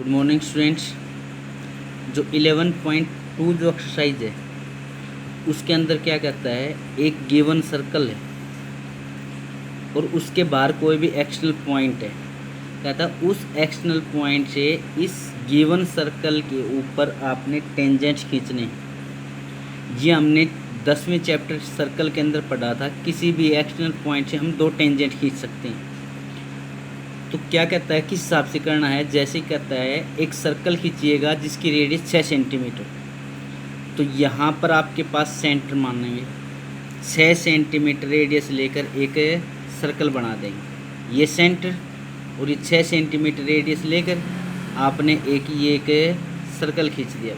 Good morning students. जो 11.2 जो exercise है उसके अंदर क्या कहता है, एक गिवन सर्कल है और उसके बाहर कोई भी एक्सटर्नल पॉइंट है। कहता है उस एक्सटर्नल पॉइंट से इस गिवन सर्कल के ऊपर आपने टेंजेंट खींचने। ये हमने 10वें चैप्टर सर्कल के अंदर पढ़ा था, किसी भी एक्सटर्नल पॉइंट से हम 2 टेंजेंट खींच सकते हैं। तो क्या कहता है, किस हिसाब से करना है, जैसे कहता है एक सर्कल खींचिएगा जिसकी रेडियस 6 सेंटीमीटर। तो यहाँ पर आपके पास सेंटर मानेंगे, 6 सेंटीमीटर रेडियस लेकर एक सर्कल बना देंगे। ये सेंटर और ये 6 सेंटीमीटर रेडियस लेकर आपने एक सर्कल खींच दिया।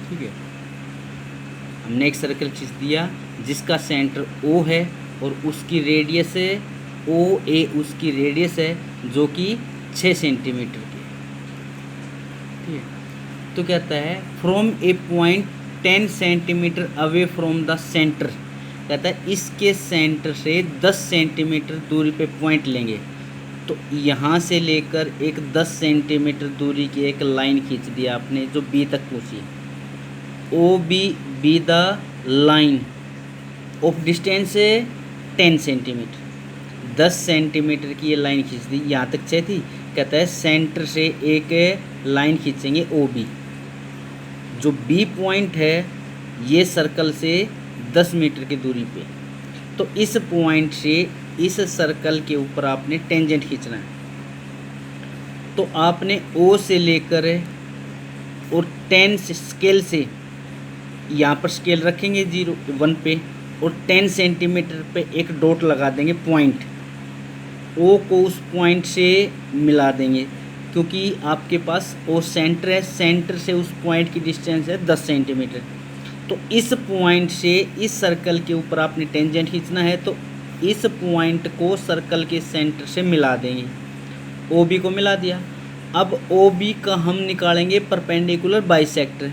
ठीक है, हमने एक सर्कल खींच दिया जिसका सेंटर O है और उसकी रेडियस है OA, उसकी रेडियस है जो कि 6 सेंटीमीटर की। ठीक है, तो कहता है from a point 10 centimetre away from the centre. कहता है इसके सेंटर से 10 सेंटीमीटर दूरी पे पॉइंट लेंगे। तो यहाँ से लेकर एक 10 सेंटीमीटर दूरी की एक लाइन खींच दिया आपने जो B तक पहुँची। Be the line of distance 10 centimetre, 10 centimetre की ये लाइन खींच दी। यहाँ तक 6 थी। कहता है सेंटर से एक लाइन खींचेंगे OB। जो B पॉइंट है ये सर्कल से 10 मीटर की दूरी पे। तो इस पॉइंट से इस सर्कल के ऊपर आपने टेंजेंट खींचना है। तो आपने O से लेकर और 10 से स्केल से, यहाँ पर स्केल रखेंगे 1 पे और 10 सेंटीमीटर पे एक डॉट लगा देंगे पॉइंट। O को उस पॉइंट से मिला देंगे क्योंकि आपके पास O सेंटर है, सेंटर से उस पॉइंट की डिस्टेंस है 10 सेंटीमीटर। तो इस पॉइंट से इस सर्कल के ऊपर आपने टेंजेंट खींचना है। तो इस पॉइंट को सर्कल के सेंटर से मिला देंगे, OB को मिला दिया। अब OB का हम निकालेंगे परपेंडिकुलर बाइसेक्टर।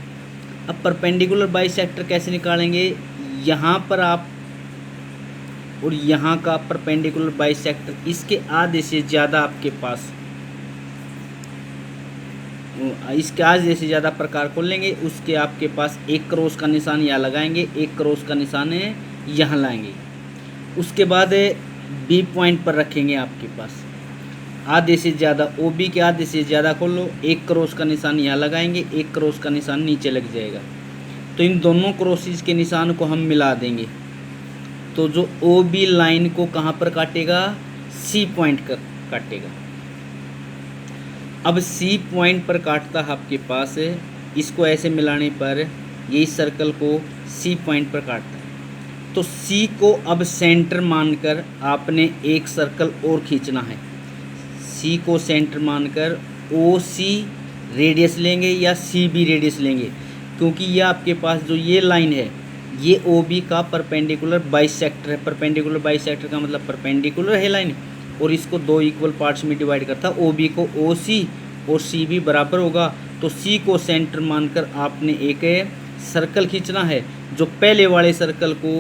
अब परपेंडिकुलर बाइसेक्टर कैसे निकालेंगे, यहाँ पर आप और यहाँ का परपेंडिकुलर बाइसेक्टर इसके आधे से ज़्यादा आपके पास, इसके आधे से ज़्यादा प्रकार को लेंगे। उसके आपके पास एक क्रॉस का निशान यहाँ लगाएंगे, एक क्रॉस का निशान है यहाँ लाएंगे। उसके बाद B पॉइंट पर रखेंगे आपके पास आधे से ज़्यादा, OB के आधे से ज़्यादा खोलो, एक क्रॉस का निशान यहाँ लगाएंगे, एक क्रॉस का निशान नीचे लग जाएगा। तो इन दोनों क्रॉसेस के निशान को हम मिला देंगे। तो जो OB लाइन को कहाँ पर काटेगा, C पॉइंट कर काटेगा। अब C पॉइंट पर काटता है आपके पास, इसको ऐसे मिलाने पर ये इस सर्कल को C पॉइंट पर काटता है। तो C को अब सेंटर मानकर आपने एक सर्कल और खींचना है। C को सेंटर मानकर OC रेडियस लेंगे या CB रेडियस लेंगे, क्योंकि ये आपके पास जो ये लाइन है ये OB का परपेंडिकुलर बाइसेक्टर है। परपेंडिकुलर बाइसेक्टर का मतलब परपेंडिकुलर है लाइन और इसको 2 इक्वल पार्ट्स में डिवाइड करता। OB को OC और CB बराबर होगा। तो C को सेंटर मानकर आपने एक सर्कल खींचना है जो पहले वाले सर्कल को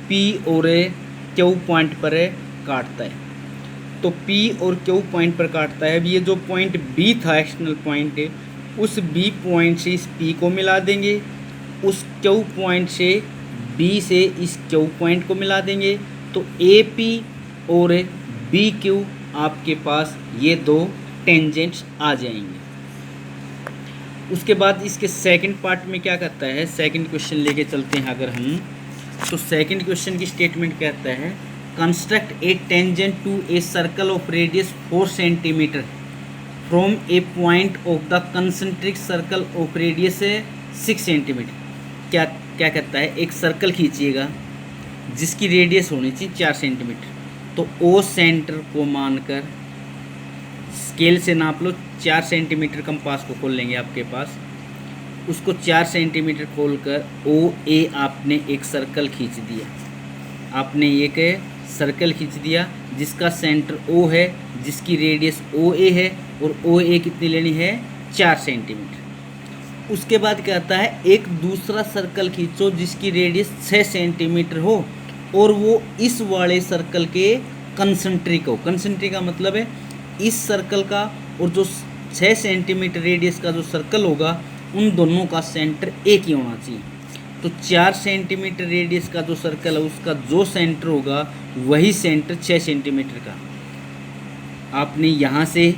P और Q पॉइंट पर काटता है। तो P और Q पॉइंट पर काटता है। अब ये जो पॉइंट B था एक्सटर्नल पॉइंट है, उस B पॉइंट से इस P को मिला देंगे, उस Q पॉइंट से B से इस Q पॉइंट को मिला देंगे। तो AP और BQ आपके पास ये 2 टेंजेंट्स आ जाएंगे। उसके बाद इसके सेकंड पार्ट में क्या करता है, सेकंड क्वेश्चन लेके चलते हैं अगर हम। तो सेकंड क्वेश्चन की स्टेटमेंट कहता है construct a tangent to a circle of radius 4 centimetre from a point of the concentric circle of radius 6 centimetre. क्या क्या कहता है, एक सर्कल खींचिएगा जिसकी रेडियस होनी चाहिए 4 सेंटीमीटर। तो O सेंटर को मानकर स्केल से नाप लो, 4 सेंटीमीटर कंपास को खोल लेंगे आपके पास, उसको 4 सेंटीमीटर खोलकर OA आपने एक सर्कल खींच दिया। आपने एक सर्कल खींच दिया जिसका सेंटर O है, जिसकी रेडियस OA है और OA कितनी लेनी है, 4 सेंटीमीटर। उसके बाद कहता है एक दूसरा सर्कल खींचो जिसकी रेडियस 6 सेंटीमीटर हो और वो इस वाले सर्कल के कंसेंट्रिक हो। कंसेंट्रिक का मतलब है इस सर्कल का और जो 6 सेंटीमीटर रेडियस का जो सर्कल होगा उन दोनों का सेंटर एक ही होना चाहिए। तो 4 सेंटीमीटर रेडियस का जो सर्कल है उसका जो सेंटर होगा वही सेंटर 6 सेंटीमीटर का। आपने यहाँ से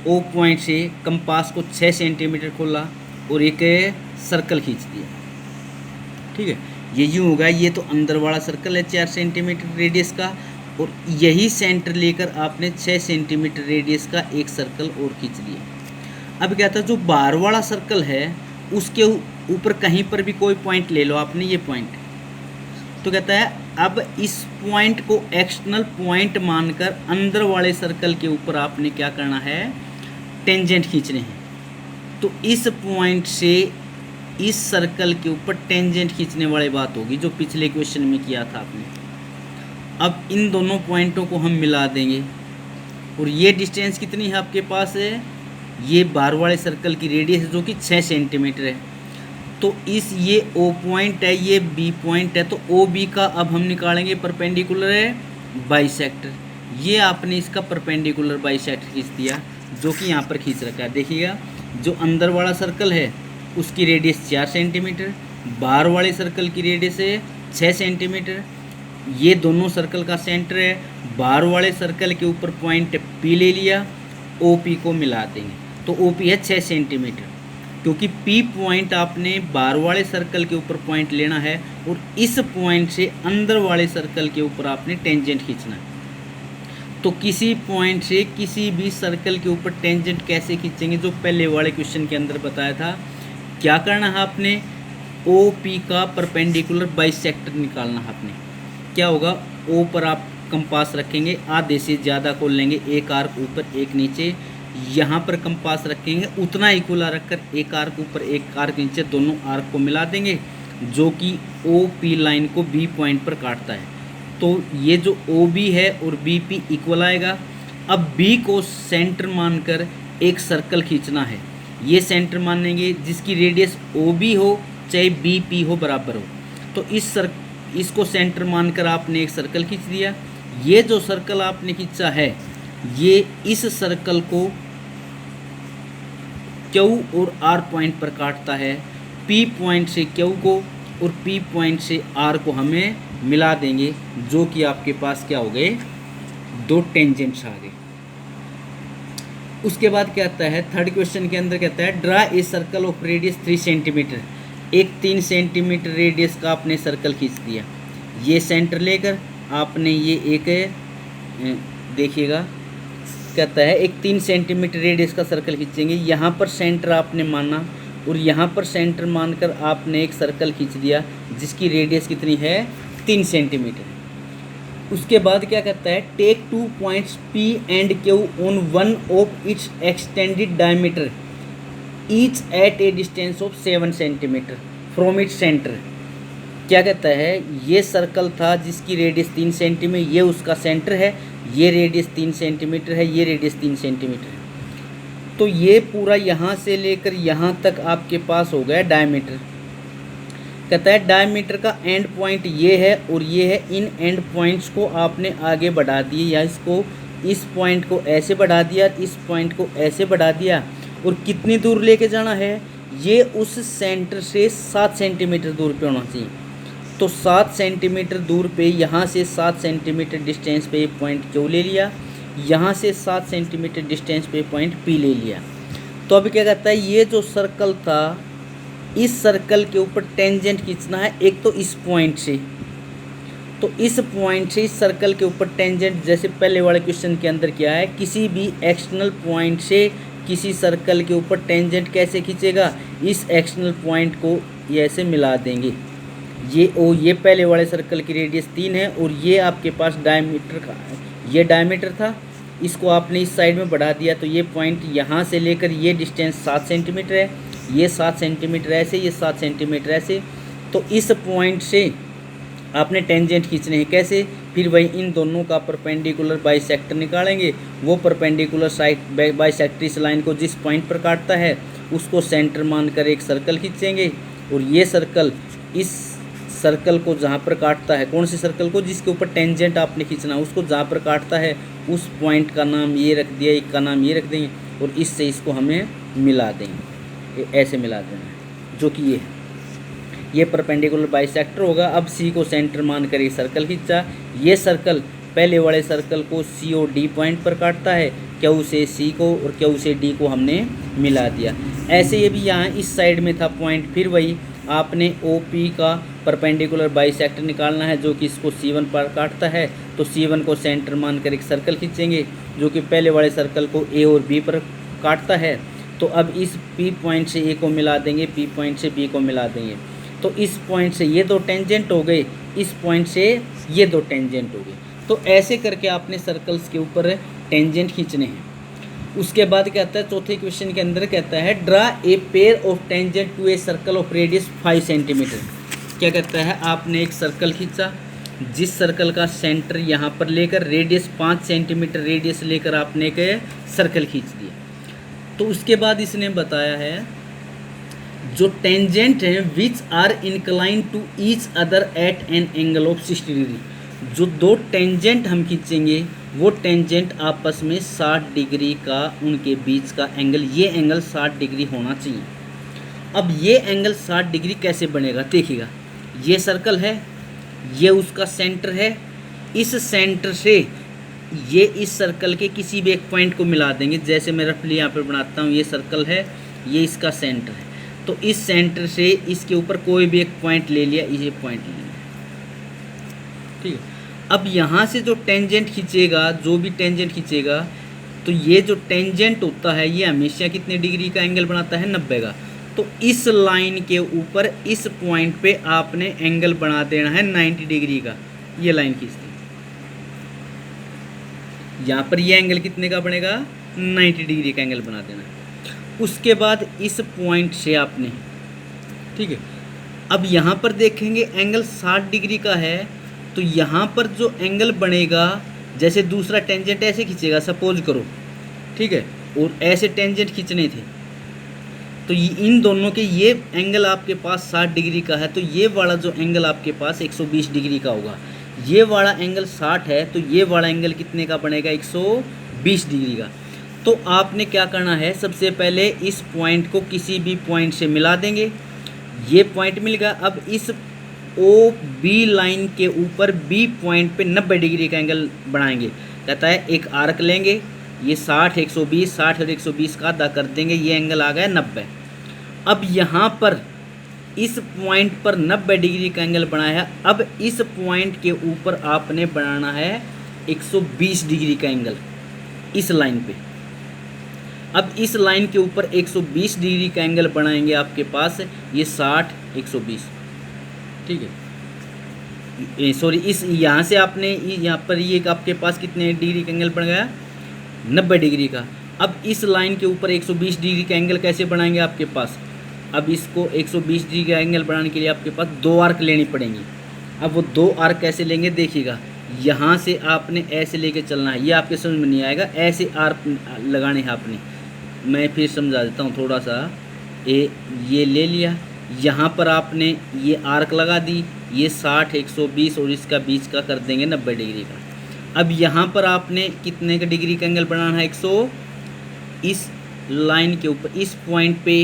ओ पॉइंट से कंपास को 6 सेंटीमीटर खोला और एक सर्कल खींच दिया, ठीक है। ये यूँ होगा, ये तो अंदर वाला सर्कल है 4 सेंटीमीटर रेडियस का, और यही सेंटर लेकर आपने 6 सेंटीमीटर रेडियस का एक सर्कल और खींच दिया। अब क्या था, जो बाहर वाला सर्कल है उसके ऊपर कहीं पर भी कोई पॉइंट ले लो आपने, ये पॉइंट, तो कहता है अब इस पॉइंट को एक्सटर्नल पॉइंट मानकर अंदर वाले सर्कल के ऊपर आपने क्या करना है, टेंजेंट खींचने हैं। तो इस पॉइंट से इस सर्कल के ऊपर टेंजेंट खींचने वाली बात होगी जो पिछले क्वेश्चन में किया था आपने। अब इन दोनों पॉइंटों को हम मिला देंगे, और ये डिस्टेंस कितनी है आपके पास है, ये बाहर वाले सर्कल की रेडियस जो कि 6 सेंटीमीटर है। तो इस ये ओ पॉइंट है, ये बी पॉइंट है, तो ओ बी का अब हम निकालेंगे परपेंडिकुलर है बाइसेक्टर। ये आपने इसका परपेंडिकुलर बाइसेक्टर खींच दिया जो कि यहाँ पर खींच रखा है। देखिएगा, जो अंदर वाला सर्कल है उसकी रेडियस 4 सेंटीमीटर, बाहर वाले सर्कल की रेडियस है 6 सेंटीमीटर। ये दोनों सर्कल का सेंटर है, बाहर वाले सर्कल के ऊपर पॉइंट पी ले लिया, ओ पी को मिला देंगे तो ओ पी है 6 सेंटीमीटर, क्योंकि पी पॉइंट आपने बाहर वाले सर्कल के ऊपर पॉइंट लेना है और इस पॉइंट से अंदर वाले सर्कल के ऊपर आपने टेंजेंट खींचना है। तो किसी पॉइंट से किसी भी सर्कल के ऊपर टेंजेंट कैसे खींचेंगे, जो पहले वाले क्वेश्चन के अंदर बताया था। क्या करना है आपने, ओ पी का परपेंडिकुलर बाइसेक्टर निकालना है आपने। क्या होगा, ओ पर आप कंपास रखेंगे, आधे से ज़्यादा को लेंगे, एक आर्क ऊपर एक नीचे, यहाँ पर कंपास रखेंगे उतना इक्वल रखकर एक आर्क ऊपर एक आर्क नीचे, दोनों आर्क को मिला देंगे जो कि ओ पी लाइन को बी पॉइंट पर काटता है। तो ये जो ओ बी है और बी पी इक्वल आएगा। अब बी को सेंटर मानकर एक सर्कल खींचना है, ये सेंटर मानेंगे जिसकी रेडियस ओ बी हो चाहे बी पी हो बराबर हो। तो इसको सेंटर मानकर आपने एक सर्कल खींच दिया। ये जो सर्कल आपने खींचा है ये इस सर्कल को क्यू और आर पॉइंट पर काटता है। पी पॉइंट से क्यू को और पी पॉइंट से आर को हमें मिला देंगे, जो कि आपके पास क्या हो गए, 2 टेंजेंट्स आ गए। उसके बाद क्या आता है, थर्ड क्वेश्चन के अंदर कहता है draw A circle of radius 3 centimetre. एक 3 सेंटीमीटर रेडियस का आपने सर्कल खींच दिया। ये सेंटर लेकर आपने ये एक देखिएगा, कहता है एक 3 सेंटीमीटर रेडियस का सर्कल खींचेंगे। यहाँ पर सेंटर आपने माना और यहाँ पर सेंटर मानकर आपने एक सर्कल खींच दिया जिसकी रेडियस कितनी है, 3 सेंटीमीटर। उसके बाद क्या कहता है, take 2 points P and Q on one of its extended diameter each at a distance of 7 centimetre from its centre. क्या कहता है, ये सर्कल था जिसकी रेडियस 3 सेंटीमीटर, ये उसका सेंटर है, ये रेडियस 3 सेंटीमीटर है, ये रेडियस 3 सेंटीमीटर है। तो ये पूरा यहाँ से लेकर यहाँ तक आपके पास हो गया डायमीटर। कहता है डायमीटर का एंड पॉइंट ये है और ये है, इन एंड पॉइंट्स को आपने आगे बढ़ा दिए, या इसको इस पॉइंट को ऐसे बढ़ा दिया, इस पॉइंट को ऐसे बढ़ा दिया, और कितनी दूर लेके जाना है, ये उस सेंटर से 7 सेंटीमीटर दूर पे होना चाहिए। तो 7 सेंटीमीटर दूर पे, यहाँ से 7 सेंटीमीटर डिस्टेंस पे पॉइंट क्यू ले लिया, यहाँ से 7 सेंटीमीटर डिस्टेंस पे पॉइंट पी ले लिया। तो अभी क्या कहता है, ये जो सर्कल था इस सर्कल के ऊपर टेंजेंट खींचना है, एक तो इस पॉइंट से, तो इस पॉइंट से इस सर्कल के ऊपर टेंजेंट, जैसे पहले वाले क्वेश्चन के अंदर क्या है, किसी भी एक्सटर्नल पॉइंट से किसी सर्कल के ऊपर टेंजेंट कैसे खींचेगा, इस एक्सटर्नल पॉइंट को ये ऐसे मिला देंगे। ये पहले वाले सर्कल की रेडियस 3 है और ये आपके पास डायमीटर का, ये डायमीटर था, इसको आपने इस साइड में बढ़ा दिया, तो ये पॉइंट यहाँ से लेकर ये डिस्टेंस 7 सेंटीमीटर है, ये 7 सेंटीमीटर ऐसे, ये 7 सेंटीमीटर ऐसे। तो इस पॉइंट से आपने टेंजेंट खींचने हैं, कैसे, फिर वही इन दोनों का परपेंडिकुलर बाइसेक्टर निकालेंगे। वो परपेंडिकुलर साइड बाइसेक्टर इस लाइन को जिस पॉइंट पर काटता है उसको सेंटर मानकर एक सर्कल खींचेंगे, और ये सर्कल इस सर्कल को जहाँ पर काटता है, कौन से सर्कल को, जिसके ऊपर टेंजेंट आपने खींचना उसको जहाँ पर काटता है उस पॉइंट का नाम ये रख दिया, एक का नाम ये रख देंगे, और इससे इसको हमें मिला देंगे, ऐसे मिला देना है, जो कि ये परपेंडिकुलर बाइसेक्टर होगा। अब सी को सेंटर मान कर ये सर्कल खींचा, ये सर्कल पहले वाले सर्कल को सी और डी पॉइंट पर काटता है, क्यू से सी को और क्यू से डी को हमने मिला दिया। ऐसे ये भी यहाँ इस साइड में था पॉइंट, फिर वही आपने ओ पी का परपेंडिकुलर बाइसेक्टर निकालना है जो कि इसको C1 पर काटता है। तो C1 को सेंटर मानकर एक सर्कल खींचेंगे जो कि पहले वाले सर्कल को A और B पर काटता है। तो अब इस P पॉइंट से A को मिला देंगे, P पॉइंट से B को मिला देंगे। तो इस पॉइंट से ये दो टेंजेंट हो गए, इस पॉइंट से ये दो टेंजेंट हो गए। तो ऐसे करके आपने सर्कल्स के ऊपर टेंजेंट खींचने हैं। उसके बाद कहता है चौथे क्वेश्चन के अंदर कहता है draw a pair of tangent to a circle of radius 5 centimetre. क्या कहता है, आपने एक सर्कल खींचा, जिस सर्कल का सेंटर यहाँ पर लेकर रेडियस 5 सेंटीमीटर रेडियस लेकर आपने एक सर्कल खींच दिया। तो उसके बाद इसने बताया है जो टेंजेंट हैं which are incline to each other at an angle of 60 degree. जो दो टेंजेंट हम खींचेंगे वो टेंजेंट आपस में 60 डिग्री का उनके बीच का एंगल, ये एंगल 60 डिग्री होना चाहिए। अब ये एंगल 60 डिग्री कैसे बनेगा देखिएगा, ये सर्कल है, ये उसका सेंटर है, इस सेंटर से ये इस सर्कल के किसी भी एक पॉइंट को मिला देंगे। जैसे मैं रफली यहाँ पर बनाता हूँ, ये सर्कल है, ये इसका सेंटर है, तो इस सेंटर से इसके ऊपर कोई भी एक पॉइंट ले लिया, ये पॉइंट ले लिया, ठीक है। अब यहाँ से जो टेंजेंट खींचेगा, जो भी टेंजेंट खींचेगा, तो ये जो टेंजेंट होता है ये हमेशा कितने डिग्री का एंगल बनाता है, 90 का। तो इस लाइन के ऊपर इस पॉइंट पे आपने एंगल बना देना है 90 डिग्री का। ये लाइन खींचते हैं, यहाँ पर ये एंगल कितने का बनेगा, 90 डिग्री का एंगल बना देना है। उसके बाद इस पॉइंट से आपने, ठीक है, अब यहाँ पर देखेंगे एंगल 60 डिग्री का है, तो यहाँ पर जो एंगल बनेगा, जैसे दूसरा टेंजेंट ऐसे खींचेगा सपोज करो, ठीक है, और ऐसे टेंजेंट खींचने थे, तो इन दोनों के ये एंगल आपके पास 60 डिग्री का है, तो ये वाला जो एंगल आपके पास 120 डिग्री का होगा। ये वाला एंगल 60 है, तो ये वाला एंगल कितने का बनेगा, 120 डिग्री का। तो आपने क्या करना है, सबसे पहले इस पॉइंट को किसी भी पॉइंट से मिला देंगे, ये पॉइंट मिल गया। अब इस ओ बी लाइन के ऊपर बी पॉइंट पे 90 डिग्री का एंगल बनाएंगे। कहता है एक आर्क लेंगे, ये 60 120 60 और 120 का आधा कर देंगे, ये एंगल आ गया 90। अब यहाँ पर इस पॉइंट पर 90 डिग्री का एंगल बनाया है। अब इस पॉइंट के ऊपर आपने बनाना है 120 डिग्री का एंगल इस लाइन पे। अब इस लाइन के ऊपर 120 डिग्री का एंगल बनाएंगे आपके पास, ये 60 120, ठीक है, सॉरी, इस यहाँ से आपने यहाँ पर ये आपके पास कितने डिग्री का एंगल बन गया, 90 डिग्री का। अब इस लाइन के ऊपर 120 डिग्री का एंगल कैसे बनाएंगे आपके पास, अब इसको 120 डिग्री का एंगल बनाने के लिए आपके पास 2 आर्क लेनी पड़ेंगी। अब वो 2 आर्क कैसे लेंगे देखिएगा, यहाँ से आपने ऐसे लेके चलना है, ये आपके समझ में नहीं आएगा, ऐसे आर्क लगाने हैं आपने। मैं फिर समझा देता हूँ थोड़ा सा। ये ले लिया, यहाँ पर आपने ये आर्क लगा दी, ये 60 120 और इसका बीच का कर देंगे 90 डिग्री का। अब यहाँ पर आपने कितने का डिग्री का एंगल बनाना है, 100, इस लाइन के ऊपर इस पॉइंट पे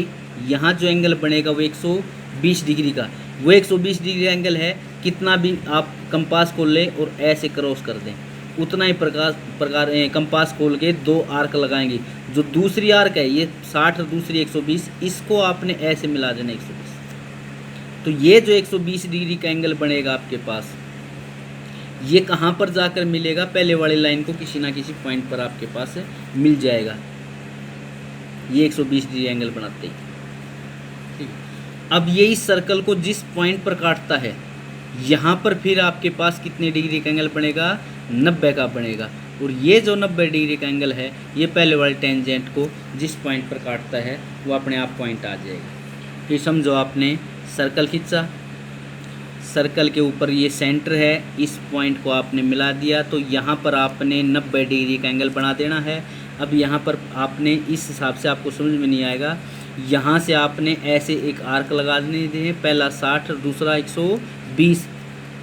यहाँ जो एंगल बनेगा वो 120 डिग्री का, वो 120 डिग्री एंगल है। कितना भी आप कंपास खोल लें और ऐसे क्रॉस कर दें, उतना ही प्रकार कंपास खोल के 2 आर्क लगाएंगे। जो दूसरी आर्क है ये 60 और दूसरी 120, इसको आपने ऐसे मिला देना 120। तो ये जो 120 डिग्री का एंगल बनेगा आपके पास, ये कहाँ पर जाकर मिलेगा, पहले वाली लाइन को किसी ना किसी पॉइंट पर आपके पास मिल जाएगा, ये 120 डिग्री एंगल बनाते ही, ठीक है। अब ये इस सर्कल को जिस पॉइंट पर काटता है, यहाँ पर फिर आपके पास कितने डिग्री का एंगल बनेगा, 90 का बनेगा। और ये जो 90 डिग्री का एंगल है, ये पहले वाले टेंजेंट को जिस पॉइंट पर काटता है वो अपने आप पॉइंट आ जाएगा। फिर समझो आपने सर्कल खींचा, सर्कल के ऊपर ये सेंटर है, इस पॉइंट को आपने मिला दिया, तो यहाँ पर आपने 90 डिग्री का एंगल बना देना है। अब यहाँ पर आपने इस हिसाब से आपको समझ में नहीं आएगा, यहाँ से आपने ऐसे एक आर्क लगा देने हैं, पहला 60 और दूसरा 120।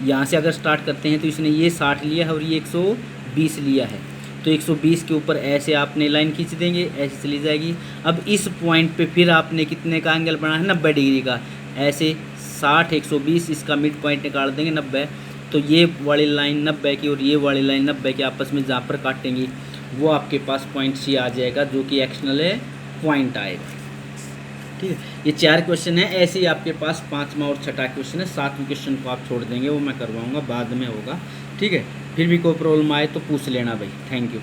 यहाँ से अगर स्टार्ट करते हैं तो इसने ये 60 लिया है और ये 120 लिया है, तो 120 के ऊपर ऐसे आपने लाइन खींच देंगे, ऐसे चली जाएगी। अब इस पॉइंट पे फिर आपने कितने का एंगल बनाना है, 90 डिग्री का। ऐसे 60 120 इसका मिड पॉइंट निकाल देंगे 90। तो ये वाली लाइन 90 की और ये वाली लाइन 90 की आपस में जहाँ पर काटेंगी वो आपके पास पॉइंट सी आ जाएगा, जो कि एक्शनल है पॉइंट आएगा। ठीक है, ये 4 क्वेश्चन है। ऐसे ही आपके पास 5वां और 6ठा क्वेश्चन है। 7वें क्वेश्चन को आप छोड़ देंगे, वो मैं करवाऊँगा, बाद में होगा। ठीक है, फिर भी कोई प्रॉब्लम आए तो पूछ लेना भाई। Thank you.